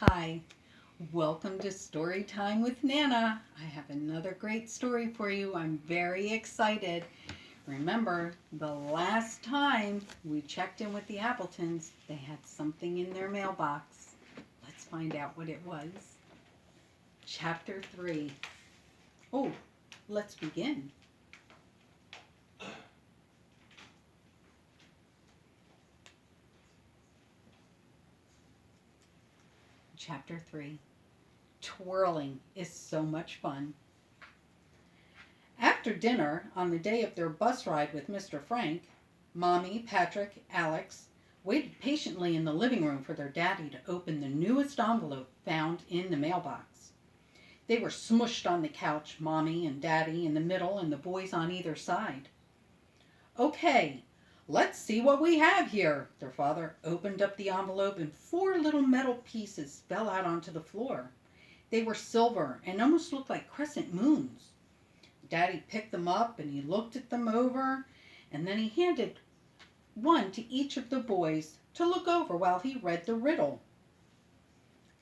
Hi, welcome to Story Time with Nana. I have another great story for you. I'm very excited. Remember, the last time we checked in with the Appletons, they had something in their mailbox. Let's find out what it was. Chapter 3. Oh, let's begin. Chapter 3. Twirling is so much fun. After dinner, on the day of their bus ride with Mr. Frank, Mommy, Patrick, Alex waited patiently in the living room for their daddy to open the newest envelope found in the mailbox. They were smushed on the couch, Mommy and Daddy in the middle and the boys on either side. "Okay, let's see what we have here." Their father opened up the envelope and four little metal pieces fell out onto the floor. They were silver and almost looked like crescent moons. Daddy picked them up and he looked at them over, and then he handed one to each of the boys to look over while he read the riddle.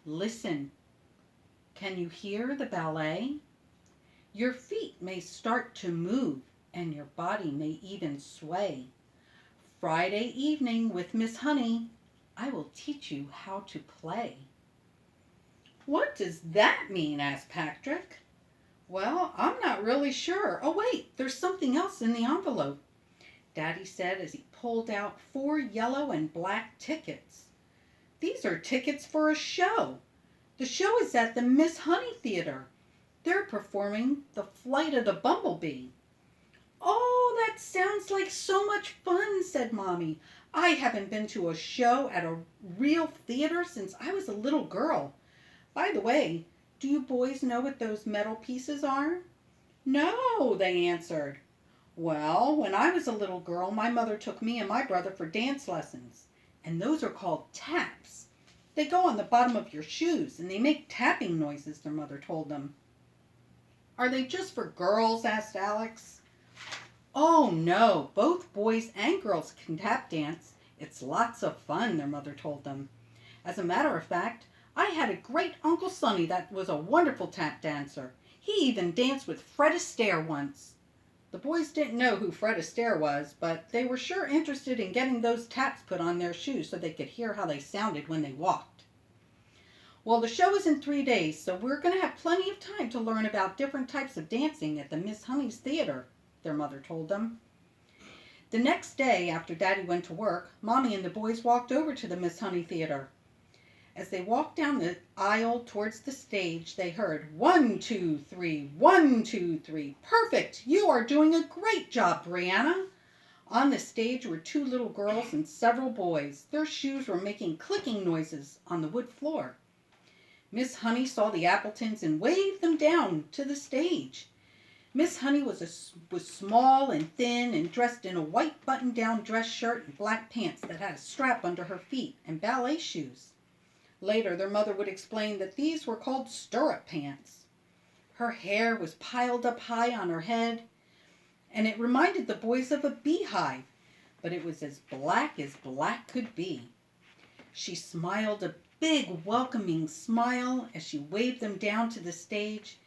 "Listen. Can you hear the ballet? Your feet may start to move and your body may even sway. Friday evening with Miss Honey, I will teach you how to play." "What does that mean?" asked Patrick. "Well, I'm not really sure. Oh, wait, there's something else in the envelope," Daddy said as he pulled out 4 yellow and black tickets. "These are tickets for a show. The show is at the Miss Honey Theater. They're performing The Flight of the Bumblebee." "Oh, that sounds like so much fun," said Mommy. "I haven't been to a show at a real theater since I was a little girl. By the way, do you boys know what those metal pieces are?" "No," they answered. "Well, when I was a little girl, my mother took me and my brother for dance lessons, and those are called taps. They go on the bottom of your shoes, and they make tapping noises," their mother told them. "Are they just for girls?" asked Alex. "Oh, no, both boys and girls can tap dance. It's lots of fun," their mother told them. "As a matter of fact, I had a great Uncle Sonny that was a wonderful tap dancer. He even danced with Fred Astaire once." The boys didn't know who Fred Astaire was, but they were sure interested in getting those taps put on their shoes so they could hear how they sounded when they walked. "Well, the show is in 3 days, so we're going to have plenty of time to learn about different types of dancing at the Miss Honey's Theater," their mother told them. The next day, after Daddy went to work, Mommy and the boys walked over to the Miss Honey Theater. As they walked down the aisle towards the stage, they heard, "1, 2, 3, 1, 2, 3. Perfect! You are doing a great job, Brianna." On the stage were 2 little girls and several boys. Their shoes were making clicking noises on the wood floor. Miss Honey saw the Appletons and waved them down to the stage. Miss Honey was small and thin and dressed in a white button-down dress shirt and black pants that had a strap under her feet and ballet shoes. Later, their mother would explain that these were called stirrup pants. Her hair was piled up high on her head, and it reminded the boys of a beehive, but it was as black could be. She smiled a big, welcoming smile as she waved them down to the stage,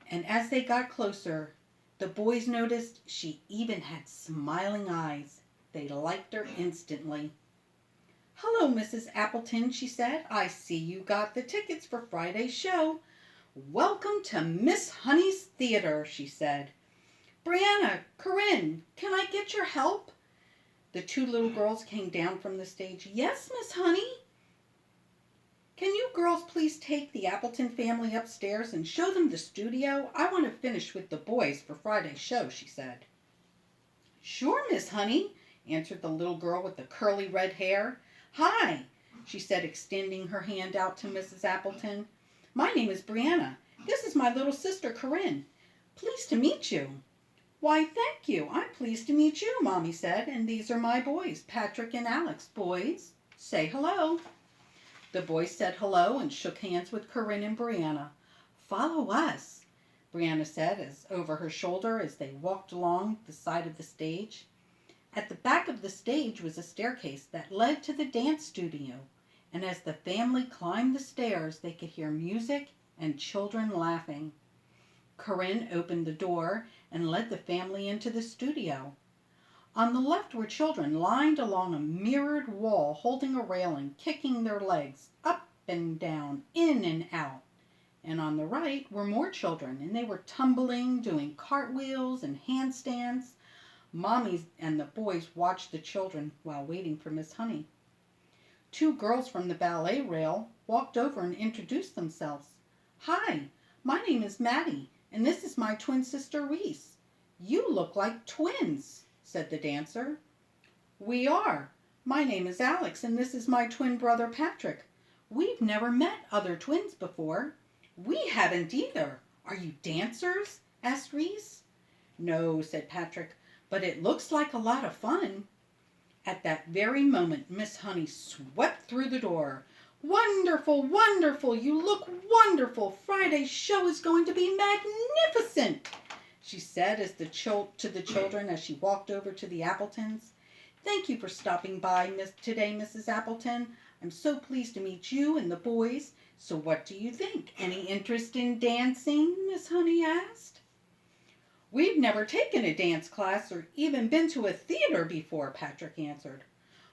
and as they got closer, the boys noticed she even had smiling eyes. They liked her instantly. "Hello, Mrs. Appleton," she said. "I see you got the tickets for Friday's show. Welcome to Miss Honey's Theater," she said. "Brianna, Corinne, can I get your help?" The 2 little girls came down from the stage. "Yes, Miss Honey." "Can you girls please take the Appleton family upstairs and show them the studio? I want to finish with the boys for Friday's show," she said. "Sure, Miss Honey," answered the little girl with the curly red hair. "Hi," she said, extending her hand out to Mrs. Appleton. "My name is Brianna. This is my little sister, Corinne. Pleased to meet you." "Why, thank you. I'm pleased to meet you," Mommy said. "And these are my boys, Patrick and Alex. Boys, say hello." The boys said hello and shook hands with Corinne and Brianna. "Follow us," Brianna said over her shoulder as they walked along the side of the stage. At the back of the stage was a staircase that led to the dance studio, and as the family climbed the stairs, they could hear music and children laughing. Corinne opened the door and led the family into the studio. On the left were children lined along a mirrored wall, holding a railing, kicking their legs up and down, in and out. And on the right were more children, and they were tumbling, doing cartwheels and handstands. Mommies and the boys watched the children while waiting for Miss Honey. Two girls from the ballet rail walked over and introduced themselves. "Hi, my name is Maddie, and this is my twin sister Reese. You look like twins," said the dancer. "We are. My name is Alex, and this is my twin brother Patrick. We've never met other twins before." "We haven't either. Are you dancers?" asked Reese. "No," said Patrick, "but it looks like a lot of fun." At that very moment, Miss Honey swept through the door. "Wonderful, wonderful! You look wonderful! Friday's show is going to be magnificent!" she said to the children as she walked over to the Appletons. "Thank you for stopping by today, Mrs. Appleton. I'm so pleased to meet you and the boys. So what do you think? Any interest in dancing?" Miss Honey asked. "We've never taken a dance class or even been to a theater before," Patrick answered.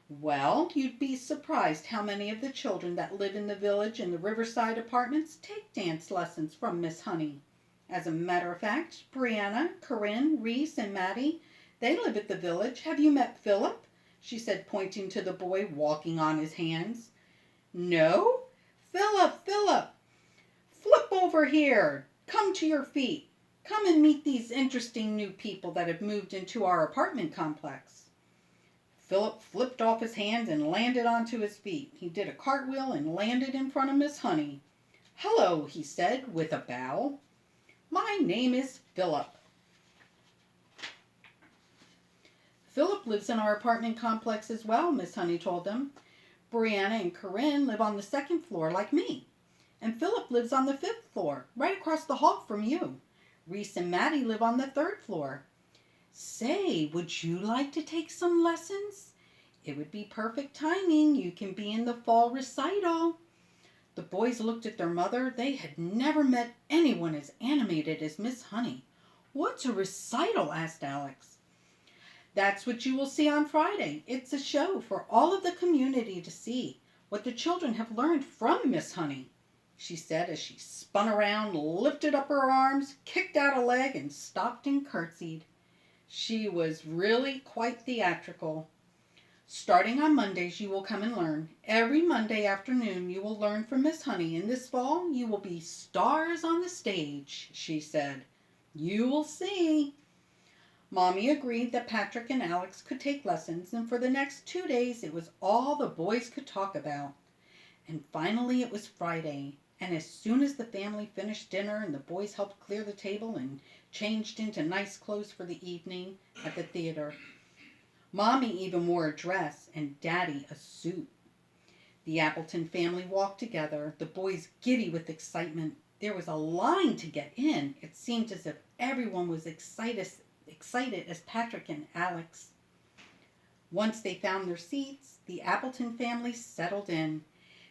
"Well, you'd be surprised how many of the children that live in the village and the Riverside apartments take dance lessons from Miss Honey. As a matter of fact, Brianna, Corinne, Reese, and Maddie, they live at the village. Have you met Philip?" she said, pointing to the boy walking on his hands. "No? Philip, Philip! Flip over here. Come to your feet. Come and meet these interesting new people that have moved into our apartment complex." Philip flipped off his hands and landed onto his feet. He did a cartwheel and landed in front of Miss Honey. "Hello," he said with a bow. "My name is Philip." "Philip lives in our apartment complex as well," Miss Honey told them. "Brianna and Corinne live on the second floor like me. And Philip lives on the 5th floor, right across the hall from you. Reese and Maddie live on the 3rd floor. Say, would you like to take some lessons? It would be perfect timing. You can be in the fall recital." The boys looked at their mother. They had never met anyone as animated as Miss Honey. "What's a recital?" asked Alex. "That's what you will see on Friday. It's a show for all of the community to see what the children have learned from Miss Honey," she said as she spun around, lifted up her arms, kicked out a leg, and stopped and curtsied. She was really quite theatrical. "Starting on Mondays, you will come and learn. Every Monday afternoon you will learn from Miss Honey, and this fall you will be stars on the stage," she said. "You will see." Mommy agreed that Patrick and Alex could take lessons, and for the next 2 days it was all the boys could talk about. And finally it was Friday, and as soon as the family finished dinner and the boys helped clear the table and changed into nice clothes for the evening at the theater, Mommy even wore a dress and Daddy a suit. The Appleton family walked together, the boys giddy with excitement. There was a line to get in. It seemed as if everyone was excited as Patrick and Alex. Once they found their seats, the Appleton family settled in.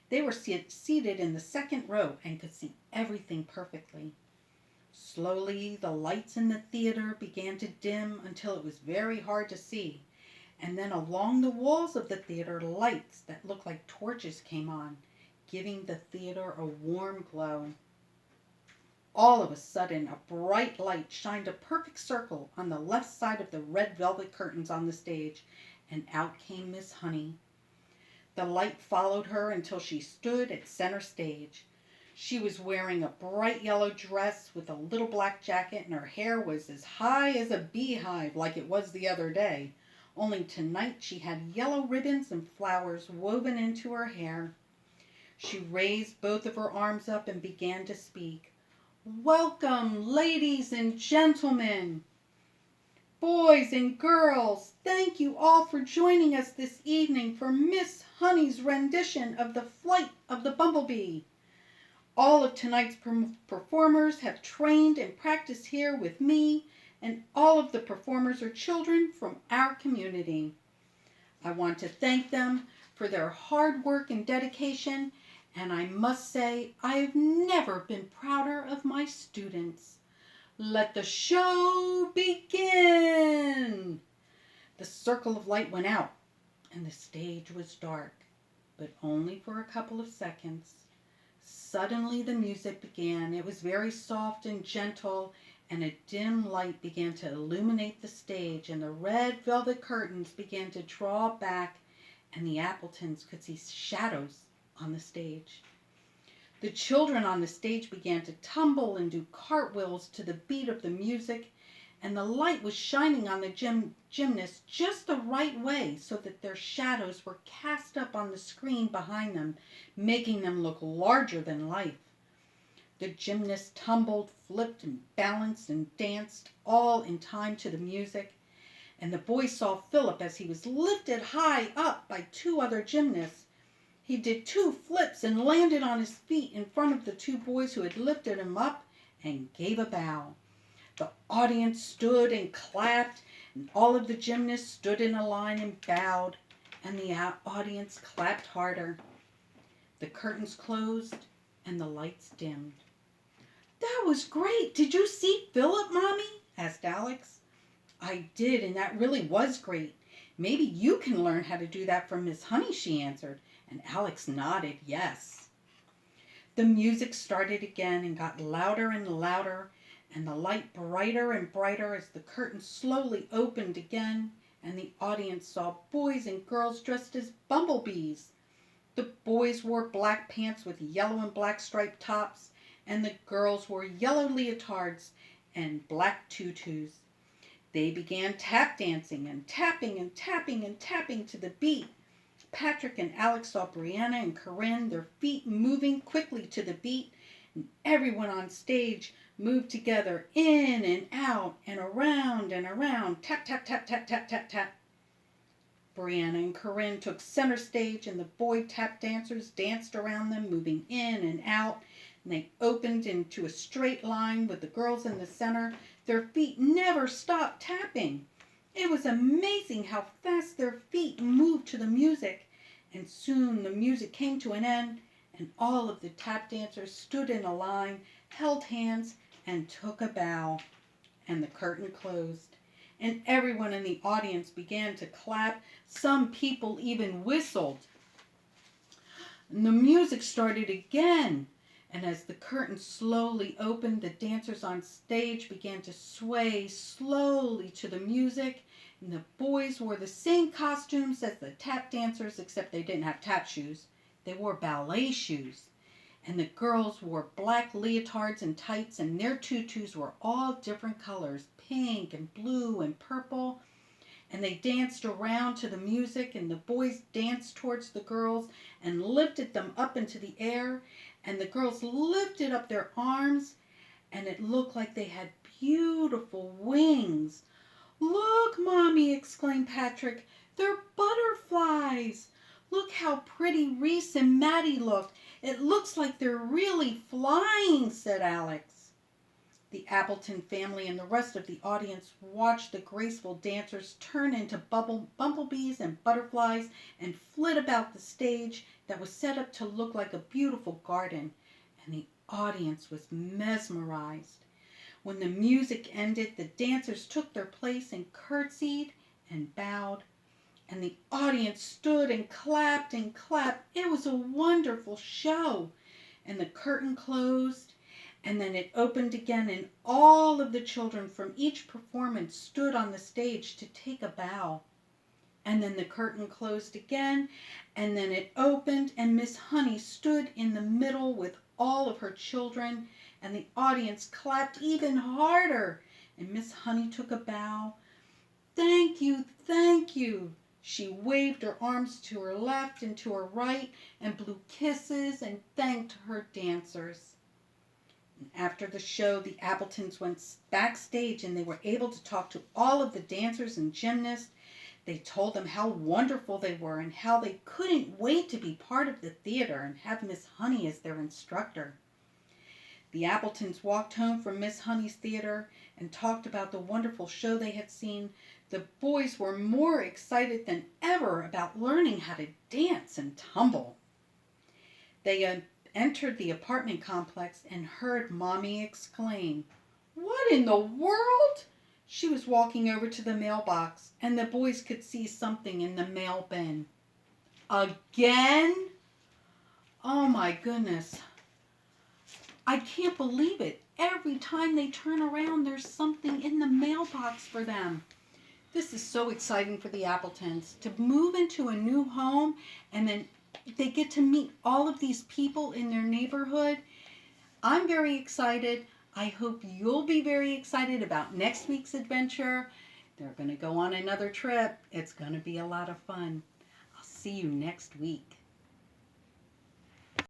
They were seated in the second row and could see everything perfectly. Slowly, the lights in the theater began to dim until it was very hard to see. And then along the walls of the theater, lights that looked like torches came on, giving the theater a warm glow. All of a sudden, a bright light shined a perfect circle on the left side of the red velvet curtains on the stage, and out came Miss Honey. The light followed her until she stood at center stage. She was wearing a bright yellow dress with a little black jacket, and her hair was as high as a beehive like it was the other day. Only tonight she had yellow ribbons and flowers woven into her hair. She raised both of her arms up and began to speak. "Welcome, ladies and gentlemen, boys and girls. Thank you all for joining us this evening for Miss Honey's rendition of The Flight of the Bumblebee. All of tonight's performers have trained and practiced here with me, and all of the performers are children from our community. I want to thank them for their hard work and dedication, and I must say I have never been prouder of my students. Let the show begin! The circle of light went out, and the stage was dark, but only for a couple of seconds. Suddenly the music began. It was very soft and gentle, and a dim light began to illuminate the stage, and the red velvet curtains began to draw back, and the Appletons could see shadows on the stage. The children on the stage began to tumble and do cartwheels to the beat of the music, and the light was shining on the gymnasts just the right way so that their shadows were cast up on the screen behind them, making them look larger than life. The gymnasts tumbled, flipped, and balanced and danced, all in time to the music. And the boys saw Philip as he was lifted high up by two other gymnasts. He did 2 flips and landed on his feet in front of the 2 boys who had lifted him up and gave a bow. The audience stood and clapped, and all of the gymnasts stood in a line and bowed, and the audience clapped harder. The curtains closed, and the lights dimmed. "That was great! Did you see Philip, Mommy?" asked Alex. "I did, and that really was great. Maybe you can learn how to do that from Miss Honey," she answered, and Alex nodded yes. The music started again and got louder and louder, and the light brighter and brighter as the curtains slowly opened again, and the audience saw boys and girls dressed as bumblebees. The boys wore black pants with yellow and black striped tops, and the girls wore yellow leotards and black tutus. They began tap dancing and tapping and tapping and tapping to the beat. Patrick and Alex saw Brianna and Corinne, their feet moving quickly to the beat, and everyone on stage moved together in and out and around, tap, tap, tap, tap, tap, tap, tap. Brianna and Corinne took center stage, and the boy tap dancers danced around them, moving in and out, and they opened into a straight line with the girls in the center. Their feet never stopped tapping. It was amazing how fast their feet moved to the music, and soon the music came to an end, and all of the tap dancers stood in a line, held hands, and took a bow, and the curtain closed, and everyone in the audience began to clap. Some people even whistled. And the music started again, and as the curtain slowly opened, the dancers on stage began to sway slowly to the music, and the boys wore the same costumes as the tap dancers, except they didn't have tap shoes. They wore ballet shoes. And the girls wore black leotards and tights, and their tutus were all different colors, pink and blue and purple. And they danced around to the music, and the boys danced towards the girls and lifted them up into the air, and the girls lifted up their arms, and it looked like they had beautiful wings. "Look, Mommy," exclaimed Patrick, "they're butterflies. Look how pretty Reese and Maddie look. It looks like they're really flying," said Alex. The Appleton family and the rest of the audience watched the graceful dancers turn into bumblebees and butterflies and flit about the stage that was set up to look like a beautiful garden, and the audience was mesmerized. When the music ended, the dancers took their place and curtsied and bowed, and the audience stood and clapped and clapped. It was a wonderful show, and the curtain closed, and then it opened again, and all of the children from each performance stood on the stage to take a bow. And then the curtain closed again, and then it opened, and Miss Honey stood in the middle with all of her children, and the audience clapped even harder, and Miss Honey took a bow. "Thank you, thank you." She waved her arms to her left and to her right and blew kisses and thanked her dancers. And after the show, the Appletons went backstage, and they were able to talk to all of the dancers and gymnasts. They told them how wonderful they were and how they couldn't wait to be part of the theater and have Miss Honey as their instructor. The Appletons walked home from Miss Honey's theater and talked about the wonderful show they had seen. The boys were more excited than ever about learning how to dance and tumble. They entered the apartment complex and heard Mommy exclaim, "What in the world?" She was walking over to the mailbox, and the boys could see something in the mail bin. Again? Oh my goodness. I can't believe it. Every time they turn around, there's something in the mailbox for them. This is so exciting for the Appletons to move into a new home, and then they get to meet all of these people in their neighborhood. I'm very excited. I hope you'll be very excited about next week's adventure. They're going to go on another trip. It's going to be a lot of fun. I'll see you next week.